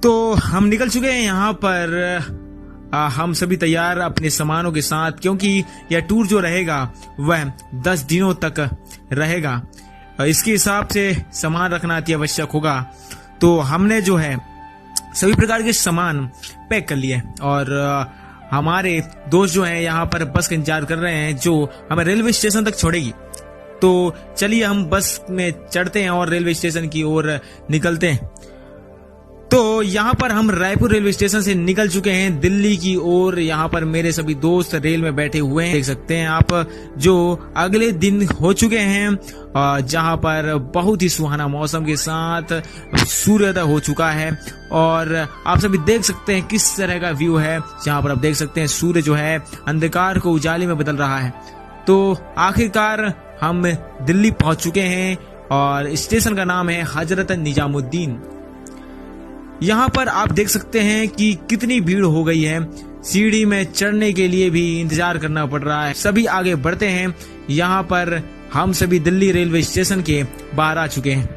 तो हम निकल चुके हैं यहाँ पर। हम सभी तैयार अपने सामानों के साथ, क्योंकि यह टूर जो रहेगा वह 10 दिनों तक रहेगा। इसके हिसाब से सामान रखना अति आवश्यक होगा। तो हमने जो है सभी प्रकार के सामान पैक कर लिए और हमारे दोस्त जो हैं यहाँ पर बस का इंतजार कर रहे हैं जो हमें रेलवे स्टेशन तक छोड़ेगी। तो चलिए हम बस में चढ़ते हैं और रेलवे स्टेशन की ओर निकलते हैं। तो यहाँ पर हम रायपुर रेलवे स्टेशन से निकल चुके हैं दिल्ली की ओर। यहाँ पर मेरे सभी दोस्त रेल में बैठे हुए हैं, देख सकते हैं आप, जो अगले दिन हो चुके हैं, जहाँ पर बहुत ही सुहाना मौसम के साथ सूर्योदय हो चुका है। और आप सभी देख सकते हैं किस तरह का व्यू है, जहाँ पर आप देख सकते हैं सूर्य जो है अंधकार को उजाले में बदल रहा है। तो आखिरकार हम दिल्ली पहुंच चुके हैं और स्टेशन का नाम है हजरत निजामुद्दीन। यहाँ पर आप देख सकते हैं कि कितनी भीड़ हो गई है। सीढ़ी में चढ़ने के लिए भी इंतजार करना पड़ रहा है। सभी आगे बढ़ते हैं। यहाँ पर हम सभी दिल्ली रेलवे स्टेशन के बाहर आ चुके हैं।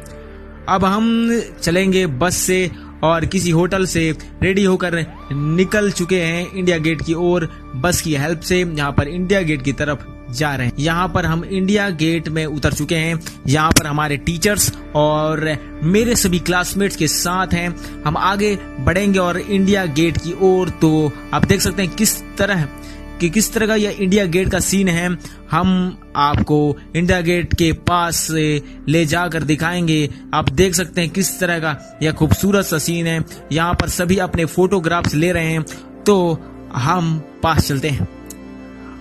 अब हम चलेंगे बस से और किसी होटल से रेडी होकर निकल चुके हैं इंडिया गेट की ओर बस की हेल्प से। यहाँ पर इंडिया गेट की तरफ जा रहे हैं। यहाँ पर हम इंडिया गेट में उतर चुके हैं। यहाँ पर हमारे टीचर्स और मेरे सभी क्लासमेट्स के साथ हैं। हम आगे बढ़ेंगे और इंडिया गेट की ओर। तो आप देख सकते हैं किस तरह का यह इंडिया गेट का सीन है। हम आपको इंडिया गेट के पास से ले जाकर दिखाएंगे। आप देख सकते हैं किस तरह का यह खूबसूरत सा सीन है। यहाँ पर सभी अपने फोटोग्राफ्स ले रहे हैं। तो हम पास चलते हैं।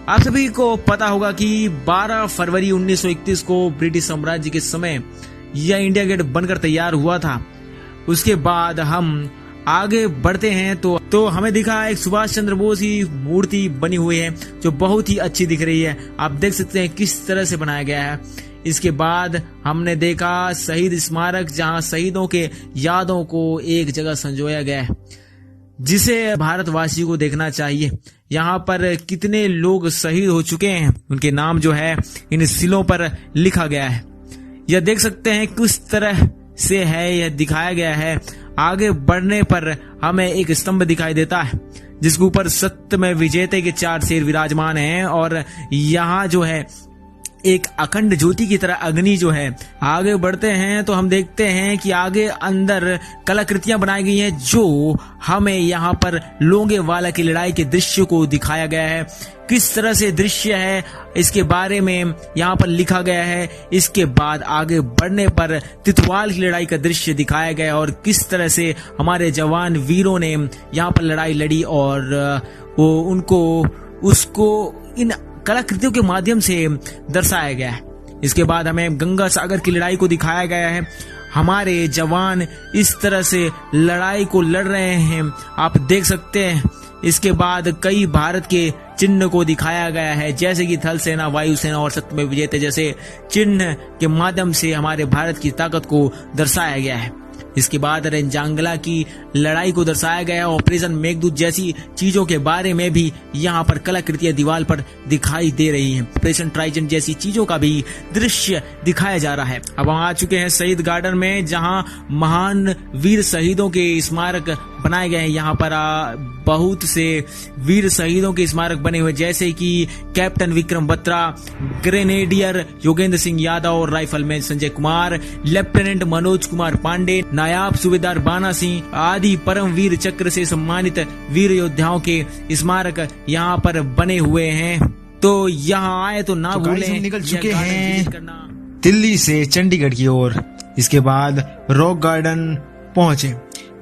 आप सभी को पता होगा कि 12 फरवरी 1931 को ब्रिटिश साम्राज्य के समय यह इंडिया गेट बनकर तैयार हुआ था। उसके बाद हम आगे बढ़ते हैं तो हमें दिखा एक सुभाष चंद्र बोस की मूर्ति बनी हुई है जो बहुत ही अच्छी दिख रही है। आप देख सकते हैं किस तरह से बनाया गया है। इसके बाद हमने देखा शहीद स्मारक, जहां शहीदों के यादों को एक जगह संजोया गया है, जिसे भारतवासी को देखना चाहिए। यहाँ पर कितने लोग शहीद हो चुके हैं, उनके नाम जो है इन सिलों पर लिखा गया है। यह देख सकते हैं किस तरह से है, यह दिखाया गया है। आगे बढ़ने पर हमें एक स्तंभ दिखाई देता है जिसके ऊपर सत्य में विजेते के 4 शेर विराजमान हैं और यहाँ जो है एक अखंड ज्योति की तरह अग्नि जो है। आगे बढ़ते हैं तो हम देखते हैं कि आगे अंदर कलाकृतियां बनाई गई हैं जो हमें यहाँ पर लोंगेवाला की लड़ाई के दृश्य को दिखाया गया है। किस तरह से दृश्य है इसके बारे में यहाँ पर लिखा गया है। इसके बाद आगे बढ़ने पर तितवाल की लड़ाई का दृश्य दिखाया गया और किस तरह से हमारे जवान वीरों ने यहाँ पर लड़ाई लड़ी और उसको इन कलाकृतियों के माध्यम से दर्शाया गया है। इसके बाद हमें गंगा सागर की लड़ाई को दिखाया गया है। हमारे जवान इस तरह से लड़ाई को लड़ रहे हैं, आप देख सकते हैं। इसके बाद कई भारत के चिन्ह को दिखाया गया है, जैसे कि थल सेना, वायु सेना और सत्यमेव विजेते जैसे चिन्ह के माध्यम से हमारे भारत की ताकत को दर्शाया गया है। इसके बाद रेंजांगला की लड़ाई को दर्शाया गया है। ऑपरेशन मेघदूत जैसी चीजों के बारे में भी यहाँ पर कलाकृतियां दीवार पर दिखाई दे रही हैं। ऑपरेशन ट्राइजेंट जैसी चीजों का भी दृश्य दिखाया जा रहा है। अब हम आ चुके हैं शहीद गार्डन में, जहाँ महान वीर शहीदों के स्मारक बनाए गए हैं। यहाँ पर बहुत से वीर शहीदों के स्मारक बने हुए, जैसे कि captain Vikram Batra, grenadier Yogendra Singh Yadav, rifleman Sanjay Kumar, lieutenant Manoj Kumar Pandey, नायाब सूबेदार बाना सिंह आदि परमवीर चक्र से सम्मानित वीर योद्धाओं के स्मारक यहाँ पर बने हुए हैं। तो यहाँ आए तो ना भूलें। निकल चुके हैं दिल्ली से चंडीगढ़ की ओर। इसके बाद रॉक गार्डन पहुंचे,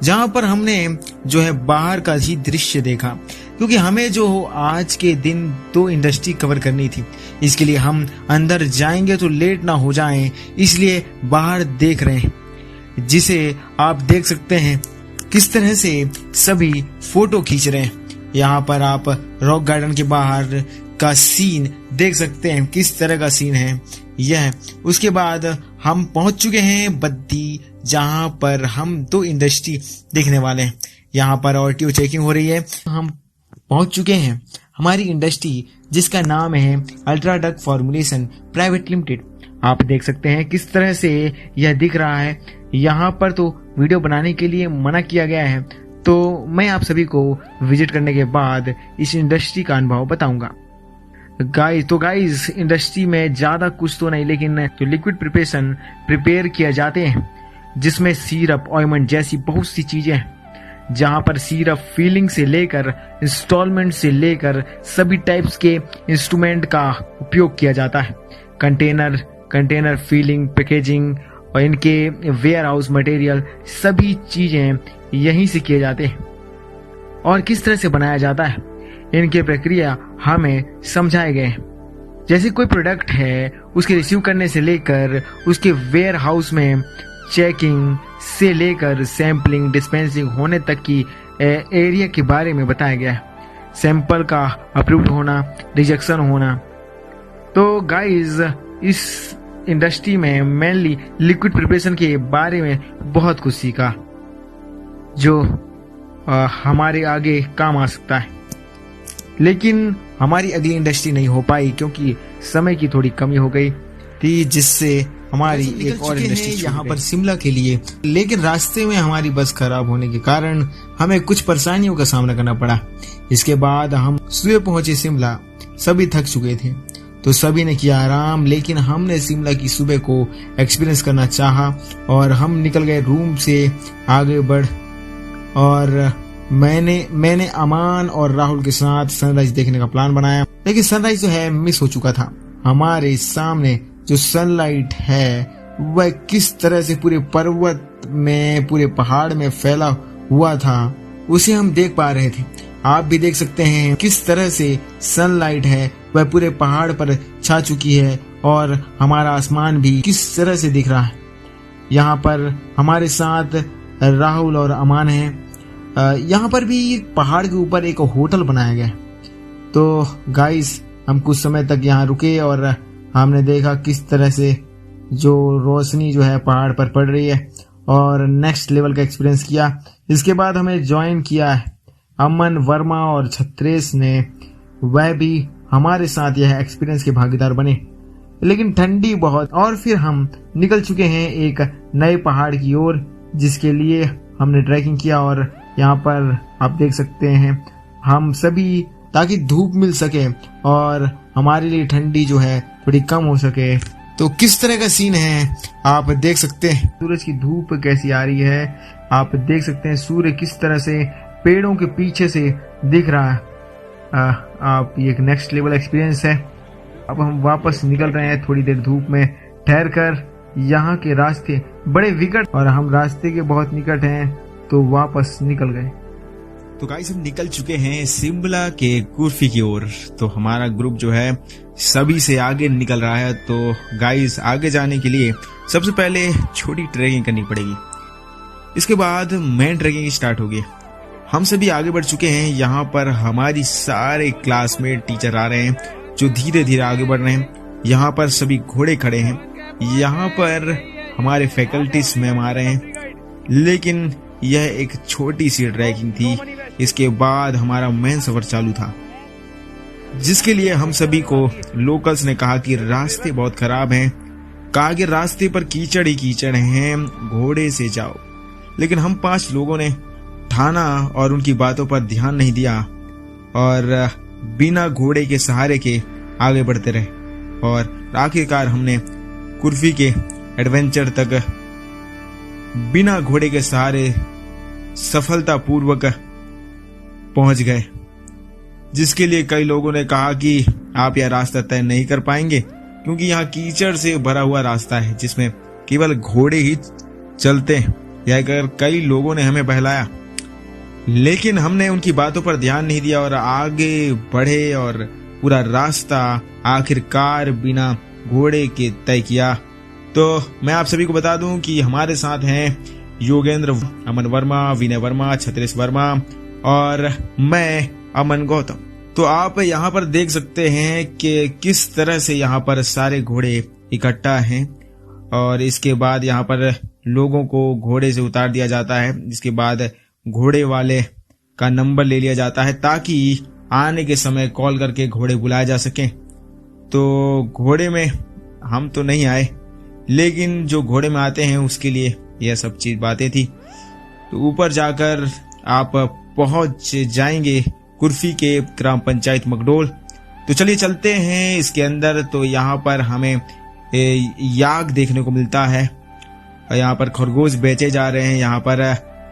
जहां पर हमने जो है बाहर का ही दृश्य देखा, क्योंकि हमें जो आज के दिन 2 इंडस्ट्री कवर करनी थी। इसके लिए हम अंदर जाएंगे तो लेट ना हो जाएं, इसलिए बाहर देख रहे हैं, जिसे आप देख सकते हैं किस तरह से सभी फोटो खींच रहे हैं। यहाँ पर आप रॉक गार्डन के बाहर का सीन देख सकते हैं, किस तरह का सीन है यह। उसके बाद हम पहुंच चुके हैं बद्दी, जहां पर हम 2 इंडस्ट्री देखने वाले हैं। यहाँ पर ऑरटीओ चेकिंग हो रही है। हम पहुंच चुके हैं हमारी इंडस्ट्री, जिसका नाम है अल्ट्राडक फॉर्मुलेशन प्राइवेट लिमिटेड। आप देख सकते हैं किस तरह से यह दिख रहा है। यहाँ पर तो वीडियो बनाने के लिए मना किया गया है, तो मैं आप सभी को विजिट करने के बाद इस इंडस्ट्री का अनुभव बताऊंगा। गाइस इंडस्ट्री में ज्यादा कुछ तो नहीं, लेकिन तो लिक्विड प्रिपरेशन प्रिपेयर किया जाते हैं, जिसमें सिरप, ऑइंटमेंट जैसी बहुत सी चीजें हैं, जहां पर सिरप फिलिंग से लेकर इंस्टॉलमेंट से लेकर सभी टाइप्स के इंस्ट्रूमेंट का उपयोग किया जाता है। कंटेनर फिलिंग, पैकेजिंग और इनके वेयर हाउस मटेरियल, सभी चीजें यहीं से किए जाते हैं। और किस तरह से बनाया जाता है, इनकी प्रक्रिया हमें समझाए गए हैं। जैसे कोई प्रोडक्ट है, उसके रिसीव करने से लेकर उसके वेयर हाउस में चेकिंग से लेकर सैंपलिंग, डिस्पेंसिंग होने तक की एरिया के बारे में बताया गया है। सैंपल का अप्रूव्ड होना, रिजेक्शन होना। तो गाइस इस इंडस्ट्री में मेनली लिक्विड प्रिपरेशन के बारे में बहुत कुछ सीखा, जो हमारे आगे काम आ सकता है। लेकिन हमारी अगली इंडस्ट्री नहीं हो पाई क्योंकि समय की थोड़ी कमी हो गई थी, जिससे हमारी एक और इंडस्ट्री यहाँ पर शिमला के लिए। लेकिन रास्ते में हमारी बस खराब होने के कारण हमें कुछ परेशानियों का सामना करना पड़ा। इसके बाद हम सुबह पहुंचे शिमला। सभी थक चुके थे तो सभी ने किया आराम, लेकिन हमने शिमला की सुबह को एक्सपीरियंस करना चाहा और हम निकल गए रूम से आगे बढ़। और मैंने अमान और राहुल के साथ सनराइज देखने का प्लान बनाया, लेकिन सनराइज जो है मिस हो चुका था। हमारे सामने जो सनलाइट है वह किस तरह से पूरे पर्वत में, पूरे पहाड़ में फैला हुआ था, उसे हम देख पा रहे थे। आप भी देख सकते हैं किस तरह से सनलाइट है वह पूरे पहाड़ पर छा चुकी है और हमारा आसमान भी किस तरह से दिख रहा है। यहाँ पर हमारे साथ राहुल और अमान हैं। यहाँ पर भी पहाड़ के ऊपर एक होटल बनाया गया है। तो गाइस हम कुछ समय तक यहाँ रुके और हमने देखा किस तरह से जो रोशनी जो है पहाड़ पर पड़ रही है और नेक्स्ट लेवल का एक्सपीरियंस किया। इसके बाद हमें ज्वाइन किया है अमन वर्मा और छत्रेश ने, वह भी हमारे साथ यह एक्सपीरियंस के भागीदार बने। लेकिन ठंडी बहुत, और फिर हम निकल चुके हैं एक नए पहाड़ की ओर, जिसके लिए हमने ट्रैकिंग किया। और यहाँ पर आप देख सकते हैं हम सभी, ताकि धूप मिल सके और हमारे लिए ठंडी जो है थोड़ी कम हो सके। तो किस तरह का सीन है आप देख सकते हैं। सूरज की धूप कैसी आ रही है, आप देख सकते हैं सूर्य किस तरह से पेड़ों के पीछे से दिख रहा है। आप ये एक नेक्स्ट लेवल एक्सपीरियंस है। अब हम वापस निकल रहे हैं थोड़ी देर धूप में ठहर कर। यहाँ के रास्ते बड़े विकट और हम रास्ते के बहुत निकट हैं, तो वापस निकल गए। तो गाइस हम निकल चुके हैं शिमला के कुर्फी की ओर। तो हमारा ग्रुप जो है सभी से आगे निकल रहा है। तो गाइस आगे जाने के लिए सबसे पहले छोटी ट्रैकिंग करनी पड़ेगी, इसके बाद मेन ट्रैकिंग स्टार्ट होगी। हम सभी आगे बढ़ चुके हैं। यहाँ पर हमारी सारे क्लासमेट टीचर आ रहे हैं जो धीरे धीरे आगे बढ़ रहे हैं। यहाँ पर सभी घोड़े खड़े हैं। यहाँ पर हमारे फैकल्टीज मैम आ रहे हैं। लेकिन यह एक छोटी सी ट्रैकिंग थी। इसके बाद हमारा मेन सफर चालू था, जिसके लिए हम सभी को लोकल्स ने कहा कि रास्ते बहुत खराब हैं, कहा कि रास्ते पर कीचड़ ही कीचड़ हैं, घोड़े से जाओ। लेकिन हम 5 लोगों ने ठाना और उनकी बातों पर ध्यान नहीं दिया और बिना घोड़े के सहारे के आगे बढ़ते रहे। और आखिरकार हमने कुर्फी के एडवेंचर तक बिना घोड़े के सहारे सफलतापूर्वक पहुंच गए, जिसके लिए कई लोगों ने कहा कि आप यह रास्ता तय नहीं कर पाएंगे, क्योंकि यहाँ कीचड़ से भरा हुआ रास्ता है जिसमें केवल घोड़े ही चलते हैं। यह कर कई लोगों ने हमें बहलाया, लेकिन हमने उनकी बातों पर ध्यान नहीं दिया और आगे बढ़े और पूरा रास्ता आखिरकार बिना घोड़े के तय किया। तो मैं आप सभी को बता दूं कि हमारे साथ हैं योगेंद्र, अमन वर्मा, विनय वर्मा, छत्रेश वर्मा और मैं अमन गौतम। तो आप यहाँ पर देख सकते हैं कि किस तरह से यहाँ पर सारे घोड़े इकट्ठा हैं और इसके बाद यहाँ पर लोगों को घोड़े से उतार दिया जाता है, जिसके बाद घोड़े वाले का नंबर ले लिया जाता है ताकि आने के समय कॉल करके घोड़े बुलाए जा सकें। तो घोड़े में हम तो नहीं आए, लेकिन जो घोड़े में आते हैं उसके लिए यह सब चीज बातें थी। तो ऊपर जाकर आप पहुंच जाएंगे कुर्फी के ग्राम पंचायत मकडोल। तो चलिए चलते हैं इसके अंदर। तो यहाँ पर हमें याग देखने को मिलता है। यहाँ पर खरगोश बेचे जा रहे हैं। यहाँ पर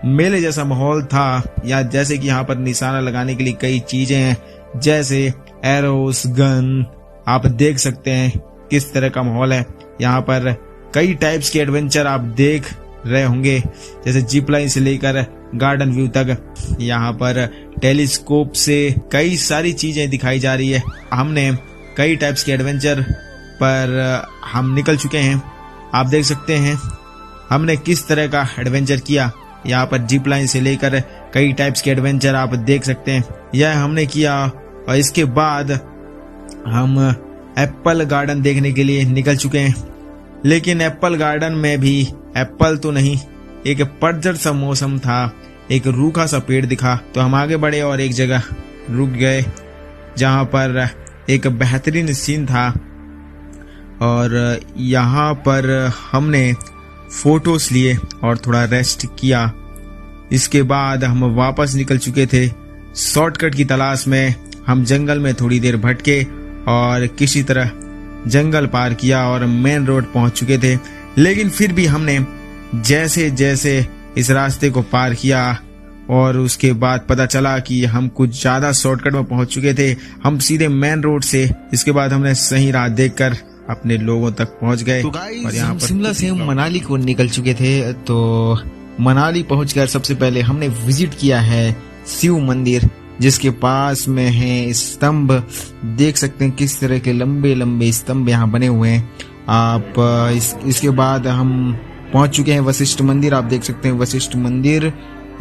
मेले जैसा माहौल था, या जैसे कि यहाँ पर निशाना लगाने के लिए कई चीजें हैं, जैसे एरोस, गन। आप देख सकते हैं किस तरह का माहौल है। यहाँ पर कई टाइप्स के एडवेंचर आप देख रहे होंगे, जैसे जिप लाइन से लेकर गार्डन व्यू तक। यहाँ पर टेलीस्कोप से कई सारी चीजें दिखाई जा रही है। हमने कई टाइप्स के एडवेंचर पर हम निकल चुके हैं। आप देख सकते हैं हमने किस तरह का एडवेंचर किया। यहाँ पर जिप लाइन से लेकर कई टाइप्स के एडवेंचर आप देख सकते हैं, यह हमने किया। और इसके बाद हम एप्पल गार्डन देखने के लिए निकल चुके हैं। लेकिन एप्पल गार्डन में भी एप्पल तो नहीं, एक पतझड़ सा मौसम था, एक रूखा सा पेड़ दिखा। तो हम आगे बढ़े और एक जगह रुक गए जहाँ पर एक बेहतरीन सीन था, और यहाँ पर हमने फोटोज लिए और थोड़ा रेस्ट किया। इसके बाद हम वापस निकल चुके थे। शॉर्टकट की तलाश में हम जंगल में थोड़ी देर भटके और किसी तरह जंगल पार किया और मेन रोड पहुंच चुके थे। लेकिन फिर भी हमने जैसे जैसे इस रास्ते को पार किया और उसके बाद पता चला कि हम कुछ ज्यादा शॉर्टकट में पहुंच चुके थे। हम सीधे मेन रोड से, इसके बाद हमने सही राह देखकर अपने लोगों तक पहुंच गए। तो और यहाँ पर शिमला से हम मनाली को निकल चुके थे। तो मनाली पहुंचकर सबसे पहले हमने विजिट किया है शिव मंदिर, जिसके पास में है स्तंभ। देख सकते हैं किस तरह के लंबे लंबे स्तंभ यहाँ बने हुए हैं आप। इसके बाद हम पहुंच चुके हैं वशिष्ठ मंदिर। आप देख सकते हैं वशिष्ठ मंदिर,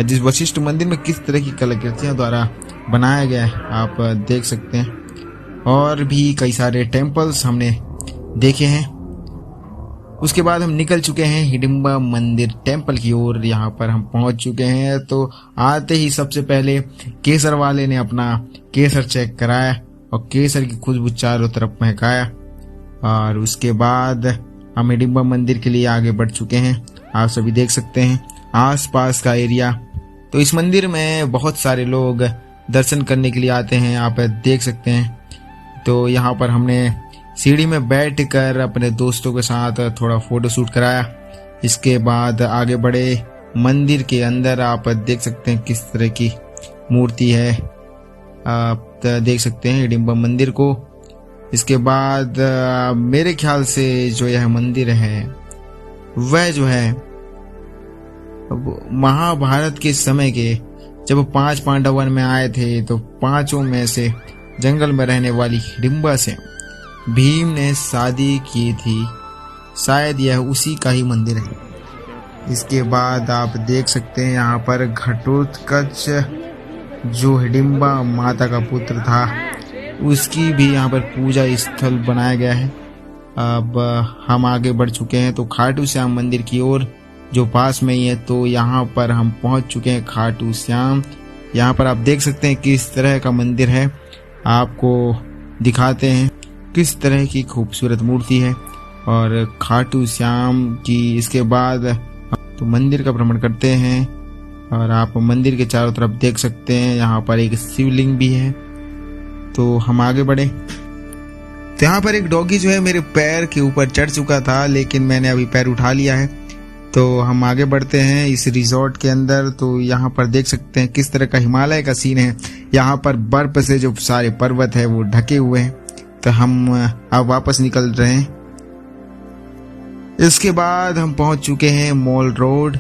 जिस वशिष्ठ मंदिर में किस तरह की कलाकृतियां द्वारा बनाया गया है आप देख सकते हैं। और भी कई सारे टेम्पल्स हमने देखे हैं। उसके बाद हम निकल चुके हैं हिडिंबा मंदिर टेम्पल की ओर। यहाँ पर हम पहुंच चुके हैं। तो आते ही सबसे पहले केसर वाले ने अपना केसर चेक कराया और केसर की खुशबू चारों तरफ महकाया। और उसके बाद हम हिडिंबा मंदिर के लिए आगे बढ़ चुके हैं। आप सभी देख सकते हैं आसपास का एरिया। तो इस मंदिर में बहुत सारे लोग दर्शन करने के लिए आते हैं, आप देख सकते हैं। तो यहाँ पर हमने सीढ़ी में बैठकर अपने दोस्तों के साथ थोड़ा फोटो शूट कराया। इसके बाद आगे बढ़े मंदिर के अंदर। आप देख सकते हैं किस तरह की मूर्ति है, आप देख सकते हैं हिडिंबा मंदिर को। इसके बाद मेरे ख्याल से जो यह मंदिर है वह जो है महाभारत के समय के जब 5 पांडव वन में आए थे, तो 5 में से जंगल में रहने वाली हिडिंबा से भीम ने शादी की थी। शायद यह उसी का ही मंदिर है। इसके बाद आप देख सकते हैं यहाँ पर घटोत्कच जो हिडिंबा माता का पुत्र था, उसकी भी यहाँ पर पूजा स्थल बनाया गया है। अब हम आगे बढ़ चुके हैं तो खाटू श्याम मंदिर की ओर, जो पास में ही है। तो यहाँ पर हम पहुंच चुके हैं खाटू श्याम। यहाँ पर आप देख सकते हैं किस तरह का मंदिर है, आपको दिखाते हैं किस तरह की खूबसूरत मूर्ति है और खाटू श्याम की। इसके बाद तो मंदिर का भ्रमण करते हैं और आप मंदिर के चारों तरफ देख सकते हैं यहाँ पर एक शिवलिंग भी है। तो हम आगे बढ़े तो यहाँ पर एक डॉगी जो है मेरे पैर के ऊपर चढ़ चुका था, लेकिन मैंने अभी पैर उठा लिया है। तो हम आगे बढ़ते हैं इस रिजॉर्ट के अंदर। तो यहाँ पर देख सकते हैं किस तरह का हिमालय का सीन है। यहाँ पर बर्फ से जो सारे पर्वत है वो ढके हुए हैं। तो हम अब वापस निकल रहे हैं। इसके बाद हम पहुंच चुके हैं मॉल रोड।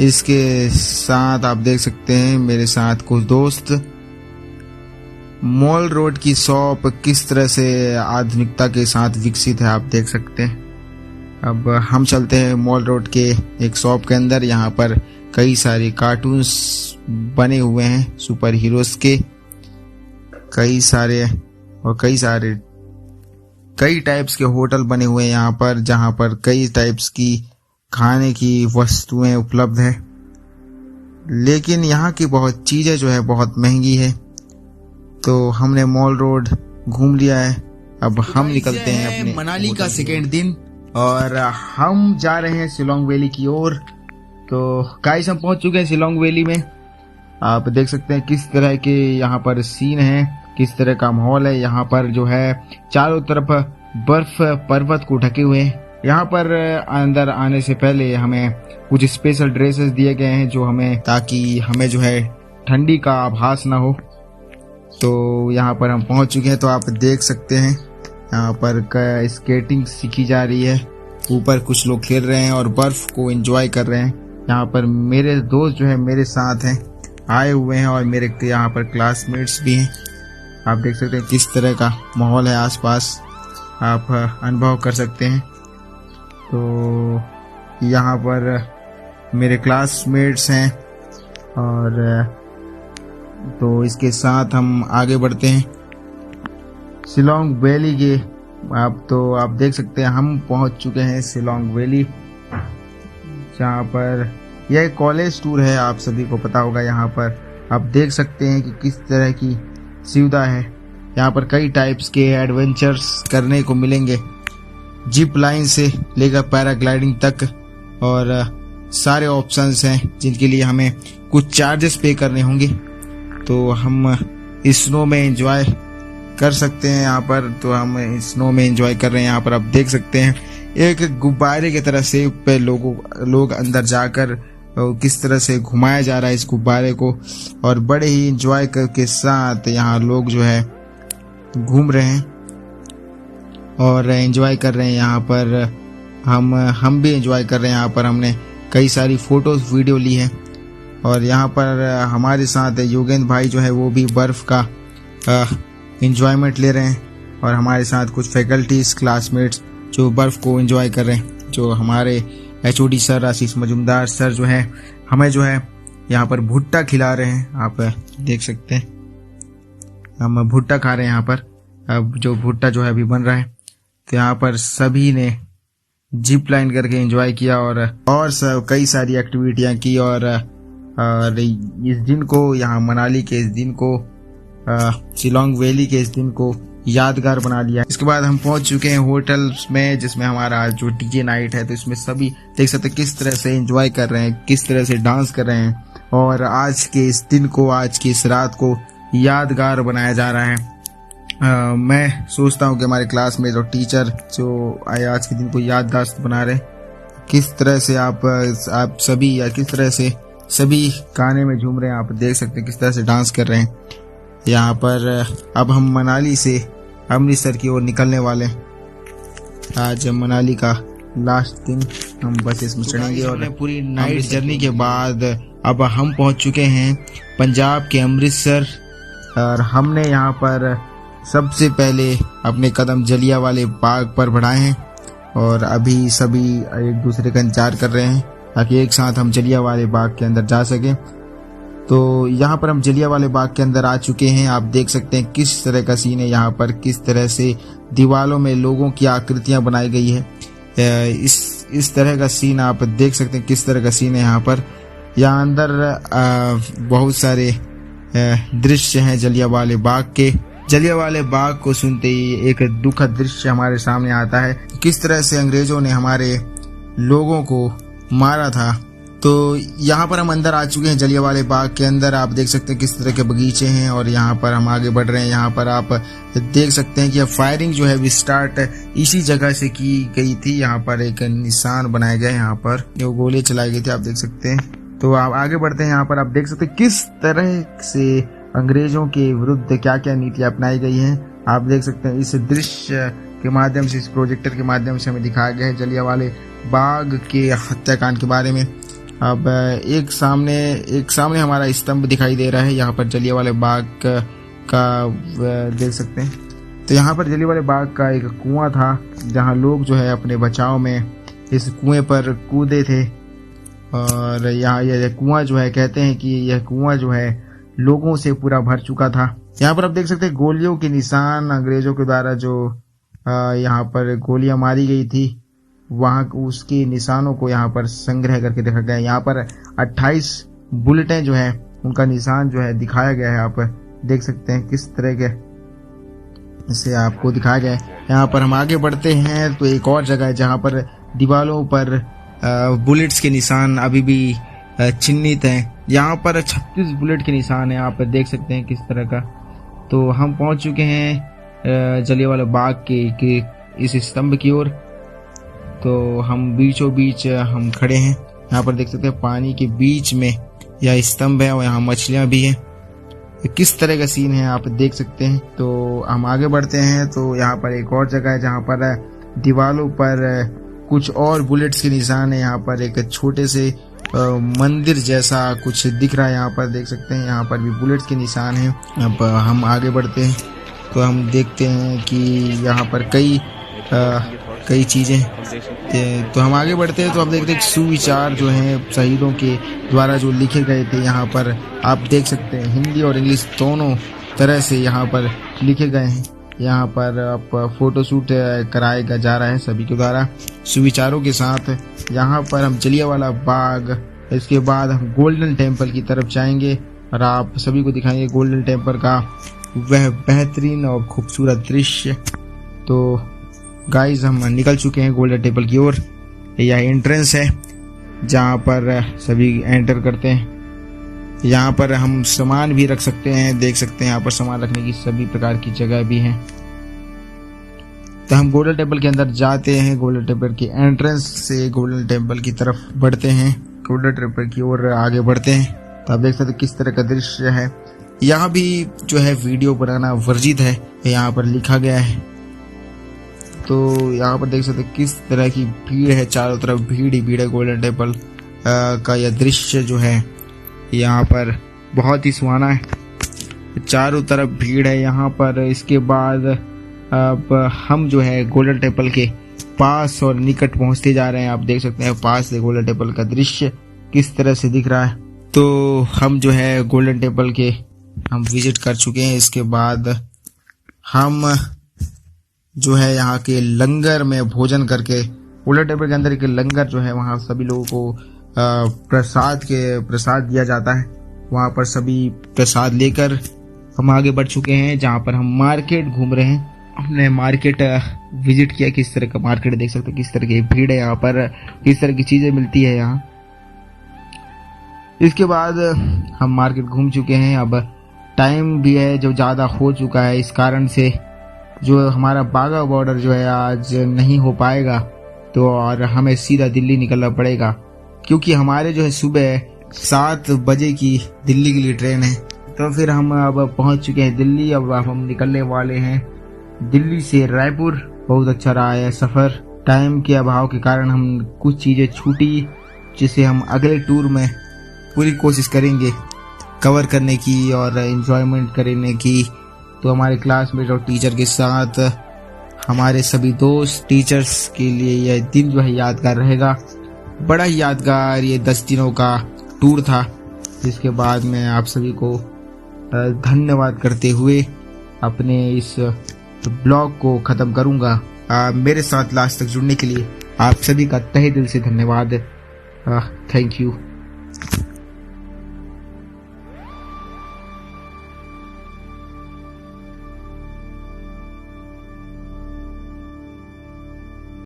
इसके साथ आप देख सकते हैं मेरे साथ कुछ दोस्त। मॉल रोड की शॉप किस तरह से आधुनिकता के साथ विकसित है आप देख सकते हैं। अब हम चलते हैं मॉल रोड के एक शॉप के अंदर। यहाँ पर कई सारे कार्टून्स बने हुए हैं सुपर हीरोज के, कई सारे कई टाइप्स के होटल बने हुए हैं यहाँ पर, जहाँ पर कई टाइप्स की खाने की वस्तुएं उपलब्ध है। लेकिन यहाँ की बहुत चीजें जो है बहुत महंगी है। तो हमने मॉल रोड घूम लिया है। अब हम निकलते हैं अपने मनाली का सेकेंड दिन और हम जा रहे हैं शिलोंग वैली की ओर। तो गाइस हम पहुंच चुके हैं शिलोंग वैली में। आप देख सकते हैं किस तरह के यहाँ पर सीन है, किस तरह का माहौल है। यहाँ पर जो है चारों तरफ बर्फ पर्वत को ढके हुए हैं। यहाँ पर अंदर आने से पहले हमें कुछ स्पेशल ड्रेसेस दिए गए हैं जो हमें, ताकि हमें जो है ठंडी का आभास ना हो। तो यहाँ पर हम पहुंच चुके हैं। तो आप देख सकते हैं यहाँ पर स्केटिंग सीखी जा रही है। ऊपर कुछ लोग खेल रहे हैं और बर्फ को एंजॉय कर रहे हैं। यहाँ पर मेरे दोस्त जो है मेरे साथ हैं, आए हुए हैं, और मेरे यहाँ पर क्लासमेट्स भी हैं। आप देख सकते हैं किस तरह का माहौल है आसपास, आप अनुभव कर सकते हैं। तो यहाँ पर मेरे क्लासमेट्स हैं, और तो इसके साथ हम आगे बढ़ते हैं शिलोंग वैली के। आप देख सकते हैं हम पहुंच चुके हैं शिलोंग वैली, जहाँ पर यह एक कॉलेज टूर है। आप सभी को पता होगा। यहाँ पर आप देख सकते हैं कि किस तरह की सुविधा है। यहाँ पर कई टाइप्स के एडवेंचर्स करने को मिलेंगे, जिप लाइन से लेकर पैराग्लाइडिंग तक, और सारे ऑप्शंस हैं जिनके लिए हमें कुछ चार्जेस पे करने होंगे। तो हम स्नो में एंजॉय कर सकते हैं। यहाँ पर तो हम स्नो में एंजॉय कर रहे हैं। यहाँ पर आप देख सकते हैं एक गुब्बारे की तरह से पे लोग अंदर जाकर किस तरह से घुमाया जा रहा है इस गुब्बारे को, और बड़े ही एंजॉय के साथ यहाँ लोग जो है घूम रहे हैं और एंजॉय कर रहे हैं। यहाँ पर हम भी एंजॉय कर रहे हैं। यहाँ पर हमने कई सारी फोटोज वीडियो ली है, और यहाँ पर हमारे साथ योगेंद्र भाई जो है वो भी बर्फ का एंजॉयमेंट ले रहे हैं, और हमारे साथ कुछ फैकल्टीज क्लासमेट्स जो बर्फ को एंजॉय कर रहे हैं। जो हमारे HOD सर आशीष मजुमदार सर जो है हमें जो है यहाँ पर भुट्टा खिला रहे हैं। आप देख सकते हैं हम भुट्टा खा रहे हैं यहाँ पर। अब जो भुट्टा जो है अभी बन रहा है। तो यहाँ पर सभी ने जिप लाइन करके एंजॉय किया, और सब कई सारी एक्टिविटियां की, और इस दिन को, यहाँ मनाली के इस दिन को, शिलोंग वैली के इस दिन को यादगार बना लिया। इसके बाद हम पहुंच चुके हैं होटल में, जिसमें हमारा जो DJ नाइट है। तो इसमें सभी देख सकते हैं किस तरह से एंजॉय कर रहे हैं, किस तरह से डांस कर रहे हैं, और आज के इस दिन को, आज की इस रात को यादगार बनाया जा रहा है। मैं सोचता हूँ कि हमारे क्लास में जो टीचर जो आज के दिन को यादगार बना रहे, किस तरह से आप सभी, या किस तरह से सभी गाने में झूम रहे हैं। आप देख सकते हैं किस तरह से डांस कर रहे हैं। यहाँ पर अब हम मनाली से अमृतसर की ओर निकलने वाले हैं। आज मनाली का लास्ट दिन हम बस इसमें चढ़ेंगे, और पूरी नाइट जर्नी के बाद अब हम पहुंच चुके हैं पंजाब के अमृतसर। और हमने यहाँ पर सबसे पहले अपने कदम जलियांवाले बाग पर बढ़ाए हैं, और अभी सभी एक दूसरे का इंतजार कर रहे हैं ताकि एक साथ हम जलियांवाले बाग के अंदर जा सकें। तो यहाँ पर हम जलियांवाले बाग के अंदर आ चुके हैं। आप देख सकते हैं किस तरह का सीन है यहाँ पर, किस तरह से दीवारों में लोगों की आकृतियां बनाई गई है। इस तरह का सीन आप देख सकते हैं किस तरह का सीन है यहाँ पर। यहाँ अंदर बहुत सारे दृश्य हैं जलियांवाले बाग के। जलियांवाले बाग को सुनते ही एक दुखद दृश्य हमारे सामने आता है, किस तरह से अंग्रेजों ने हमारे लोगों को मारा था। तो यहाँ पर हम अंदर आ चुके हैं जलियांवाले बाग के अंदर। आप देख सकते हैं किस तरह के बगीचे हैं, और यहाँ पर हम आगे बढ़ रहे हैं। यहाँ पर आप देख सकते हैं कि फायरिंग जो है वो स्टार्ट इसी जगह से की गई थी। यहाँ पर एक निशान बनाया गया है, यहाँ पर जो गोली चलाई गई थी, आप देख सकते हैं। तो आप आगे बढ़ते हैं। यहाँ पर आप देख सकते हैं किस तरह से अंग्रेजों के विरुद्ध क्या क्या नीतियां अपनाई गई हैं। आप देख सकते हैं इस दृश्य के माध्यम से, इस प्रोजेक्टर के माध्यम से हमें दिखाया गया है जलियांवाले बाग के हत्याकांड के बारे में। अब एक सामने हमारा स्तंभ दिखाई दे रहा है। यहाँ पर जलियांवाले बाग का देख सकते हैं। तो यहाँ पर जलियांवाले बाग का एक कुआं था, जहाँ लोग जो है अपने बचाव में इस कुएं पर कूदे थे। और यहाँ यह कुआं जो है, कहते हैं कि यह कुआं जो है लोगों से पूरा भर चुका था। यहाँ पर आप देख सकते हैं गोलियों के निशान, अंग्रेजों के द्वारा जो यहाँ पर गोलियां मारी गई थी, वहां उसके निशानों को यहाँ पर संग्रह करके देखा गया है। यहाँ पर 28 बुलेटें जो है उनका निशान जो है दिखाया गया है। आप देख सकते हैं किस तरह के इसे आपको दिखाया गया है। यहाँ पर हम आगे बढ़ते हैं तो एक और जगह है जहाँ पर दीवारों पर बुलेट्स के निशान अभी भी चिन्हित हैं। यहाँ पर 36 बुलेट के निशान हैं, आप देख सकते हैं किस तरह का। तो हम पहुंच चुके हैं जलियांवाला बाग के इस स्तंभ की ओर। तो हम बीचों बीच हम खड़े हैं, यहाँ पर देख सकते हैं पानी के बीच में यह स्तंभ है और यहाँ मछलियां भी हैं। किस तरह का सीन है आप देख सकते हैं। तो हम आगे बढ़ते हैं, तो यहाँ पर एक और जगह है जहाँ पर दीवारों पर कुछ और बुलेट्स के निशान है। यहाँ पर एक छोटे से मंदिर जैसा कुछ दिख रहा है, यहाँ पर देख सकते हैं, यहाँ पर भी बुलेट्स के निशान हैं। अब हम आगे बढ़ते हैं तो हम देखते हैं कि यहाँ पर कई चीजें। तो हम आगे बढ़ते हैं तो आप देखते हैं सुविचार जो हैं शहीदों के द्वारा जो लिखे गए थे, यहाँ पर आप देख सकते हैं हिंदी और इंग्लिश दोनों तरह से यहाँ पर लिखे गए हैं। यहाँ पर आप फोटोशूट कराया जा रहा है सभी के द्वारा सुविचारों के साथ। यहाँ पर हम जलियांवाला बाग, इसके बाद हम गोल्डन टेम्पल की तरफ जाएंगे और आप सभी को दिखाएंगे गोल्डन टेम्पल का वह बेहतरीन और खूबसूरत दृश्य। तो गाइस हम निकल चुके हैं गोल्डन टेम्पल की ओर। यह एंट्रेंस है जहाँ पर सभी एंटर करते हैं। यहाँ पर हम सामान भी रख सकते हैं, देख सकते हैं यहाँ पर सामान रखने की सभी प्रकार की जगह भी है। तो हम गोल्डन टेम्पल के अंदर जाते हैं, गोल्डन टेम्पल की एंट्रेंस से गोल्डन टेम्पल की तरफ बढ़ते हैं, गोल्डन टेम्पल की ओर आगे बढ़ते हैं। तो आप देख सकते हैं किस तरह का दृश्य है। यहाँ भी जो है वीडियो बनाना वर्जित है, यहाँ पर लिखा गया है। तो यहाँ पर देख सकते हैं किस तरह की भीड़ है, चारों तरफ भीड़ ही भीड़ है। गोल्डन टेम्पल का यह दृश्य जो है यहाँ पर बहुत ही सुहाना है, चारों तरफ भीड़ है यहाँ पर। इसके बाद अब हम जो है गोल्डन टेम्पल के पास और निकट पहुंचते जा रहे हैं। आप देख सकते हैं पास से गोल्डन टेम्पल का दृश्य किस तरह से दिख रहा है। तो हम जो है गोल्डन टेम्पल के हम विजिट कर चुके हैं। इसके बाद हम जो है यहाँ के लंगर में भोजन करके, गोल्डन टेम्पल के अंदर एक लंगर जो है वहाँ सभी लोगों को प्रसाद दिया जाता है। वहाँ पर सभी प्रसाद लेकर हम आगे बढ़ चुके हैं, जहाँ पर हम मार्केट घूम रहे हैं। हमने मार्केट विजिट किया, किस तरह का मार्केट देख सकते हैं, किस तरह की भीड़ है यहाँ पर, किस तरह की चीजें मिलती है यहाँ। इसके बाद हम मार्केट घूम चुके हैं। अब टाइम भी है जो ज्यादा हो चुका है, इस कारण से जो हमारा बाघा बॉर्डर जो है आज नहीं हो पाएगा। तो और हमें सीधा दिल्ली निकलना पड़ेगा, क्योंकि हमारे जो है सुबह 7 बजे की दिल्ली के लिए ट्रेन है। तो फिर हम अब पहुंच चुके हैं दिल्ली। अब हम निकलने वाले हैं दिल्ली से रायपुर। बहुत अच्छा रहा है सफर। टाइम के अभाव के कारण हम कुछ चीजें छूटी, जिसे हम अगले टूर में पूरी कोशिश करेंगे कवर करने की और एंजॉयमेंट करने की। तो हमारे क्लासमेट और टीचर के साथ हमारे सभी दोस्त, टीचर्स के लिए यह दिन जो है यादगार रहेगा। बड़ा ही यादगार ये 10 दिनों का टूर था, जिसके बाद मैं आप सभी को धन्यवाद करते हुए अपने इस ब्लॉग को खत्म करूंगा। मेरे साथ लास्ट तक जुड़ने के लिए आप सभी का तहे दिल से धन्यवाद। Thank you.